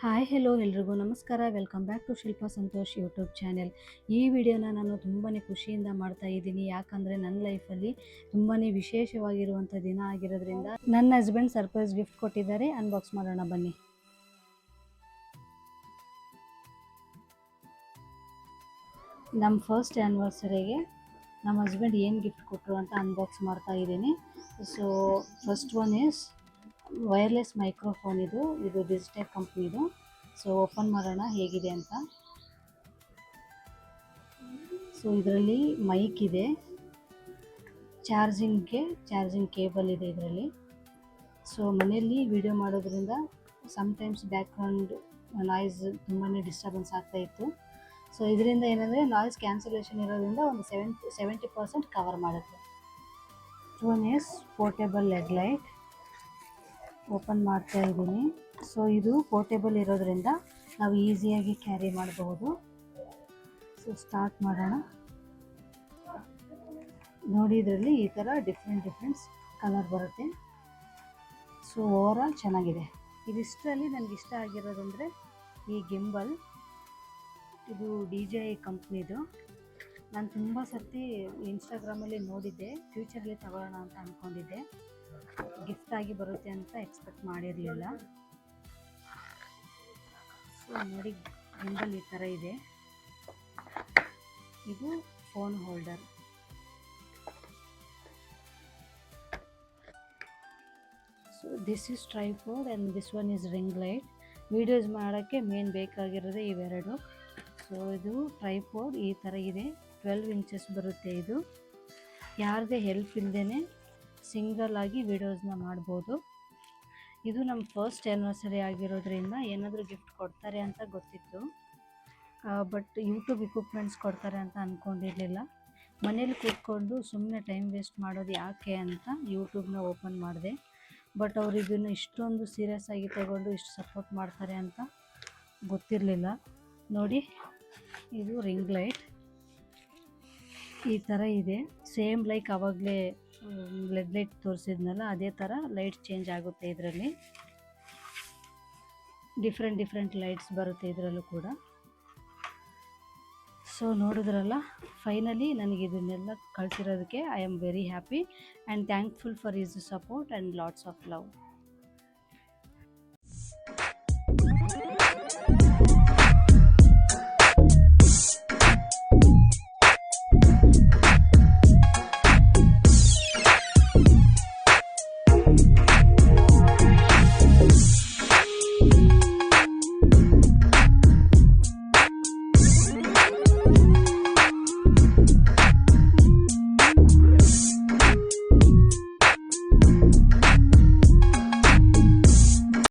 Hi hello ಎಲ್ರಿಗೂ ನಮಸ್ಕಾರ. Welcome back to Shilpa Santosh YouTube channel. ಈ ವಿಡಿಯೋನ ನಾನು ತುಂಬಾ ಖುಷಿಯಿಂದ ಮಾಡ್ತಾ ಇದ್ದೀನಿ. ಯಾಕಂದರೆ ನನ್ನ ಲೈಫಲ್ಲಿ ತುಂಬಾ ವಿಶೇಷವಾಗಿರುವಂಥ ದಿನ ಆಗಿರೋದ್ರಿಂದ ನನ್ನ ಹಸ್ಬೆಂಡ್ ಸರ್ಪ್ರೈಸ್ ಗಿಫ್ಟ್ ಕೊಟ್ಟಿದ್ದಾರೆ. ಅನ್ಬಾಕ್ಸ್ ಮಾಡೋಣ ಬನ್ನಿ. ನಮ್ಮ ಫಸ್ಟ್ ಆ್ಯನಿವರ್ಸರಿಗೆ ನಮ್ಮ ಹಸ್ಬೆಂಡ್ ಏನು ಗಿಫ್ಟ್ ಕೊಟ್ಟರು ಅಂತ ಅನ್ಬಾಕ್ಸ್ ಮಾಡ್ತಾ ಇದ್ದೀನಿ. So first one is wireless microphone. ಇದು ಡಿಜಿಟೆಕ್ ಕಂಪ್ನಿದು. ಸೊ ಓಪನ್ ಮಾಡೋಣ ಹೇಗಿದೆ ಅಂತ. ಸೊ ಇದರಲ್ಲಿ ಮೈಕ್ ಇದೆ, ಚಾರ್ಜಿಂಗ್ ಕೇಬಲ್ ಇದೆ ಇದರಲ್ಲಿ. ಸೊ ಮನೆಯಲ್ಲಿ ವಿಡಿಯೋ ಮಾಡೋದ್ರಿಂದ ಸಮ್ಟೈಮ್ಸ್ ಬ್ಯಾಕ್ಗ್ರೌಂಡ್ ನಾಯ್ಸ್ ತುಂಬಾ ಡಿಸ್ಟರ್ಬೆನ್ಸ್ ಆಗ್ತಾ ಇತ್ತು. ಸೊ ಇದರಿಂದ ಏನಂದರೆ ನಾಯ್ಸ್ ಕ್ಯಾನ್ಸಲೇಷನ್ ಇರೋದ್ರಿಂದ ಒಂದು 70% ಕವರ್ ಮಾಡುತ್ತೆ. One is portable leg light. Open ಮಾಡ್ತಾ ಇದ್ದೀನಿ. ಸೊ ಇದು ಪೋರ್ಟೇಬಲ್ ಇರೋದ್ರಿಂದ ನಾವು ಈಸಿಯಾಗಿ ಕ್ಯಾರಿ ಮಾಡಬಹುದು. ಸೊ ಸ್ಟಾರ್ಟ್ ಮಾಡೋಣ. ನೋಡಿ, ಇದರಲ್ಲಿ ಈ ಥರ ಡಿಫ್ರೆಂಟ್ ಕಲರ್ ಬರುತ್ತೆ. ಸೊ ಓವರಾಲ್ ಚೆನ್ನಾಗಿದೆ. ಇದಿಷ್ಟರಲ್ಲಿ ನನಗೆ ಇಷ್ಟ ಆಗಿರೋದಂದರೆ ಈ ಗಿಂಬಲ್. ಇದು DJI ಕಂಪ್ನಿದು. ನಾನು ತುಂಬ ಸರ್ತಿ ಇನ್ಸ್ಟಾಗ್ರಾಮಲ್ಲಿ ನೋಡಿದ್ದೆ, ಫ್ಯೂಚರಲ್ಲಿ ತಗೊಳ್ಳೋಣ ಅಂತ ಅಂದ್ಕೊಂಡಿದ್ದೆ. ಗಿಫ್ಟ್ ಆಗಿ ಬರುತ್ತೆ ಅಂತ ಎಕ್ಸ್ಪೆಕ್ಟ್ ಮಾಡಿರಲಿಲ್ಲ. ಸೊ ನೋಡಿ, ಗಿಂಬಲ್ ಈ ಥರ ಇದೆ. ಇದು phone holder. So this is tripod and this one is ring light. Videos ಮಾಡೋಕ್ಕೆ ಮೇನ್ ಬೇಕಾಗಿರೋದೇ ಇವೆರಡು. ಸೊ ಇದು ಟ್ರೈಪೋಡ್ ಈ ಥರ ಇದೆ. 12 ಇಂಚಸ್ ಬರುತ್ತೆ. ಇದು ಯಾರದೇ ಹೆಲ್ಪ್ ಇಲ್ಲದೇ ಸಿಂಗಲ್ ಆಗಿ ವೀಡಿಯೋಸ್ನ ಮಾಡ್ಬೋದು. ಇದು ನಮ್ಮ ಫಸ್ಟ್ ಆ್ಯನಿವರ್ಸರಿ ಆಗಿರೋದ್ರಿಂದ ಏನಾದರೂ ಗಿಫ್ಟ್ ಕೊಡ್ತಾರೆ ಅಂತ ಗೊತ್ತಿತ್ತು, ಬಟ್ ಯೂಟ್ಯೂಬ್ ಇಕ್ವಿಪ್ಮೆಂಟ್ಸ್ ಕೊಡ್ತಾರೆ ಅಂತ ಅಂದ್ಕೊಂಡಿರಲಿಲ್ಲ. ಮನೇಲಿ ಕೂತ್ಕೊಂಡು ಸುಮ್ಮನೆ ಟೈಮ್ ವೇಸ್ಟ್ ಮಾಡೋದು ಯಾಕೆ ಅಂತ ಯೂಟ್ಯೂಬ್ನ ಓಪನ್ ಮಾಡಿದೆ. ಬಟ್ ಅವ್ರು ಇದನ್ನು ಇಷ್ಟೊಂದು ಸೀರಿಯಸ್ ಆಗಿ ತಗೊಂಡು ಇಷ್ಟು ಸಪೋರ್ಟ್ ಮಾಡ್ತಾರೆ ಅಂತ ಗೊತ್ತಿರಲಿಲ್ಲ. ನೋಡಿ, ಇದು ರಿಂಗ್ ಲೈಟ್ ಈ ಥರ ಇದೆ. ಸೇಮ್ ಲೈಕ್ ಆವಾಗಲೇ ಲೆಡ್ ಲೈಟ್ ತೋರಿಸಿದ್ನಲ್ಲ, ಅದೇ ಥರ ಲೈಟ್ ಚೇಂಜ್ ಆಗುತ್ತೆ. ಇದರಲ್ಲಿ ಡಿಫ್ರೆಂಟ್ ಲೈಟ್ಸ್ ಬರುತ್ತೆ ಇದರಲ್ಲೂ ಕೂಡ. ಸೊ ನೋಡಿದ್ರಲ್ಲ, ಫೈನಲಿ ನನಗೆ ಇದನ್ನೆಲ್ಲ ಕಳಿಸಿರೋದಕ್ಕೆ I am very happy and thankful for his support and lots of love.